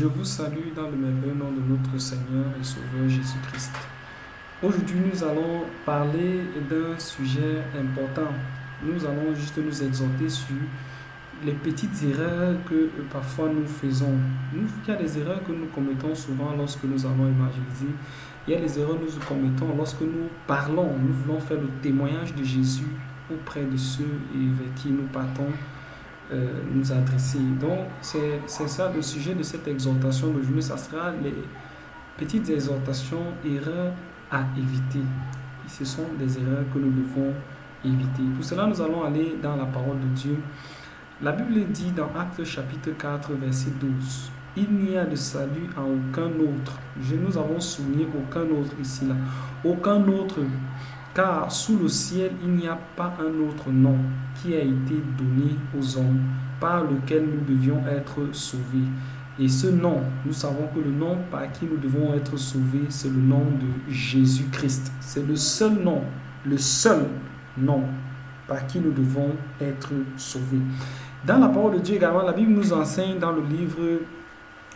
Je vous salue dans le merveilleux nom de notre Seigneur et Sauveur Jésus-Christ. Aujourd'hui, nous allons parler d'un sujet important. Nous allons juste nous exhorter sur les petites erreurs que parfois nous faisons. Il y a des erreurs que nous commettons souvent lorsque nous allons évangéliser. Il y a des erreurs que nous commettons lorsque nous parlons. Nous voulons faire le témoignage de Jésus auprès de ceux vers qui nous partons nous adresser. Donc, c'est ça le sujet de cette exhortation d'aujourd'hui. Ça sera les petites exhortations, erreurs à éviter. Et ce sont des erreurs que nous devons éviter. Pour cela, nous allons aller dans la parole de Dieu. La Bible dit dans Actes chapitre 4, verset 12, « Il n'y a de salut en aucun autre. » Nous avons souligné aucun autre ici, là. Aucun autre, car sous le ciel, il n'y a pas un autre nom qui a été donné aux hommes par lequel nous devions être sauvés. Et ce nom, nous savons que le nom par qui nous devons être sauvés, c'est le nom de Jésus-Christ. C'est le seul nom par qui nous devons être sauvés. Dans la parole de Dieu également, la Bible nous enseigne dans le livre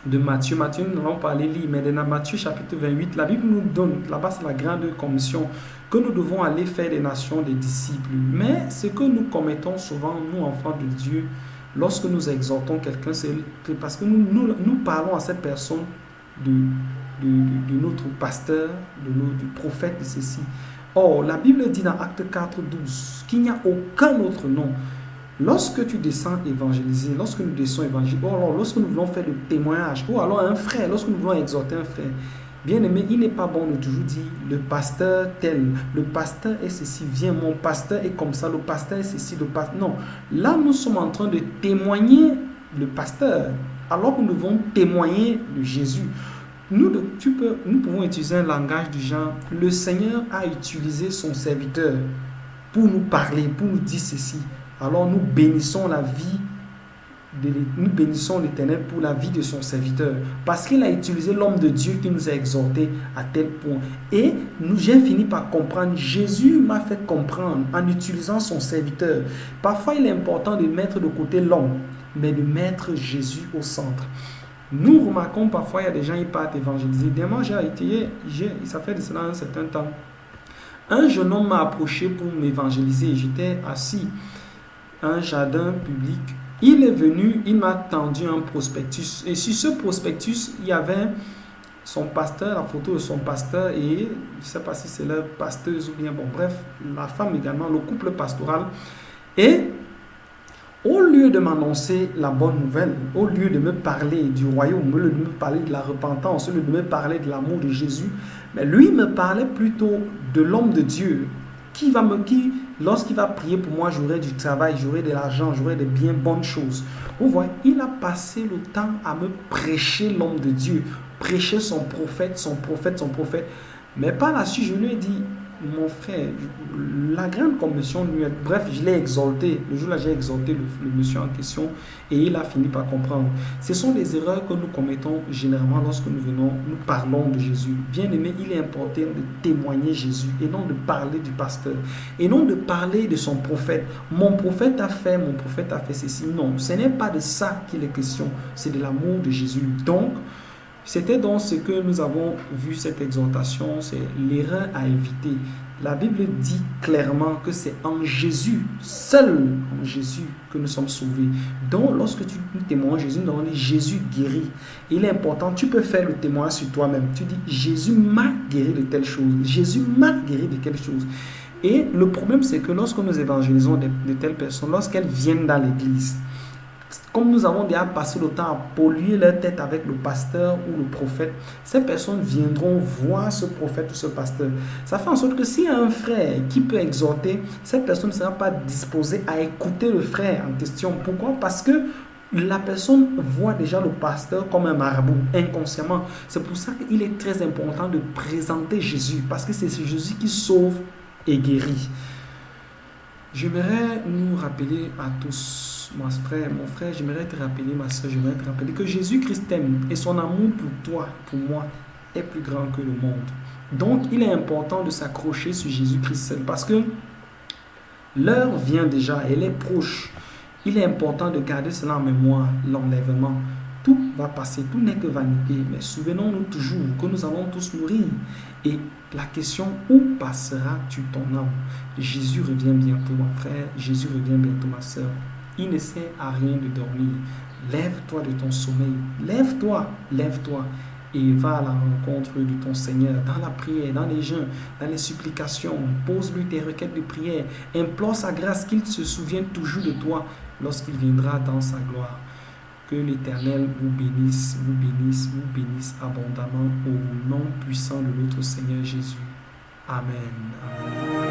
de Matthieu. Matthieu, nous n'allons pas les lire, mais dans Matthieu chapitre 28, la Bible nous donne, là-bas c'est la grande commission, que nous devons aller faire des nations des disciples. Mais ce que nous commettons souvent, nous enfants de Dieu, lorsque nous exhortons quelqu'un, c'est parce que nous parlons à cette personne de notre pasteur, du prophète de ceci. Or, la Bible dit dans Acte 4, 12 qu'il n'y a aucun autre nom. Lorsque tu descends évangéliser, lorsque nous descendons évangéliser, ou alors lorsque nous voulons faire le témoignage, ou alors un frère, lorsque nous voulons exhorter un frère, bien aimé, il n'est pas bon de toujours dire le pasteur tel, le pasteur est ceci, viens, mon pasteur est comme ça, le pasteur est ceci, le pasteur. Non, là nous sommes en train de témoigner le pasteur, alors que nous devons témoigner de Jésus. Nous pouvons utiliser un langage du genre, le Seigneur a utilisé son serviteur pour nous parler, pour nous dire ceci. Alors nous bénissons nous bénissons l'Éternel pour la vie de son serviteur, parce qu'il a utilisé l'homme de Dieu qui nous a exhortés à tel point. Et j'ai fini par comprendre, Jésus m'a fait comprendre en utilisant son serviteur. Parfois il est important de mettre de côté l'homme, mais de mettre Jésus au centre. Nous remarquons parfois, il y a des gens qui partent évangéliser. Dernièrement, ça fait de cela un certain temps. Un jeune homme m'a approché pour m'évangéliser. J'étais assis à un jardin public. Il est venu, il m'a tendu un prospectus. Et sur ce prospectus, il y avait son pasteur, la photo de son pasteur et je ne sais pas si c'est leur pasteuse ou bien, bon bref, la femme également, le couple pastoral. Et au lieu de m'annoncer la bonne nouvelle, au lieu de me parler du royaume, au lieu de me parler de la repentance, au lieu de me parler de l'amour de Jésus, mais lui me parlait plutôt de l'homme de Dieu qui lorsqu'il va prier pour moi, j'aurai du travail, j'aurai de l'argent, j'aurai de bien bonnes choses. Vous voyez, il a passé le temps à me prêcher l'homme de Dieu, prêcher son prophète. Mais par la suite, je lui ai dit, mon frère, la grande commission, bref, je l'ai exalté. Le jour-là, j'ai exalté le monsieur en question et il a fini par comprendre. Ce sont des erreurs que nous commettons généralement lorsque nous parlons de Jésus. Bien aimé, il est important de témoigner Jésus et non de parler du pasteur et non de parler de son prophète. Mon prophète a fait ceci. Non, ce n'est pas de ça qu'il est question, c'est de l'amour de Jésus. Donc, c'était donc ce que nous avons vu cette exhortation, c'est l'erreur à éviter. La Bible dit clairement que c'est en Jésus, seul en Jésus, que nous sommes sauvés. Donc, lorsque tu témoignes Jésus, nous avons dit Jésus guérit. Il est important, tu peux faire le témoignage sur toi-même. Tu dis Jésus m'a guéri de telle chose. Jésus m'a guéri de quelque chose. Et le problème, c'est que lorsque nous évangélisons de telles personnes, lorsqu'elles viennent dans l'église, comme nous avons déjà passé le temps à polluer leur tête avec le pasteur ou le prophète, ces personnes viendront voir ce prophète ou ce pasteur. Ça fait en sorte que s'il y a un frère qui peut exhorter, cette personne ne sera pas disposée à écouter le frère en question. Pourquoi? Parce que la personne voit déjà le pasteur comme un marabout, inconsciemment. C'est pour ça qu'il est très important de présenter Jésus, parce que c'est Jésus qui sauve et guérit. J'aimerais nous rappeler à tous, mon frère, j'aimerais te rappeler, ma soeur, j'aimerais te rappeler que Jésus-Christ t'aime et son amour pour toi, pour moi, est plus grand que le monde. Donc, il est important de s'accrocher sur Jésus-Christ seul parce que l'heure vient déjà, elle est proche. Il est important de garder cela en mémoire, l'enlèvement. Tout va passer, tout n'est que vanité, mais souvenons-nous toujours que nous allons tous mourir. Et la question, où passeras-tu ton âme? Jésus revient bientôt, mon frère, Jésus revient bientôt, ma soeur. Il ne sert à rien de dormir. Lève-toi de ton sommeil, lève-toi et va à la rencontre de ton Seigneur dans la prière, dans les jeûnes, dans les supplications. Pose-lui tes requêtes de prière, implore sa grâce, qu'il se souvienne toujours de toi lorsqu'il viendra dans sa gloire. Que l'Éternel vous bénisse, vous bénisse, vous bénisse abondamment au nom puissant de notre Seigneur Jésus. Amen. Amen.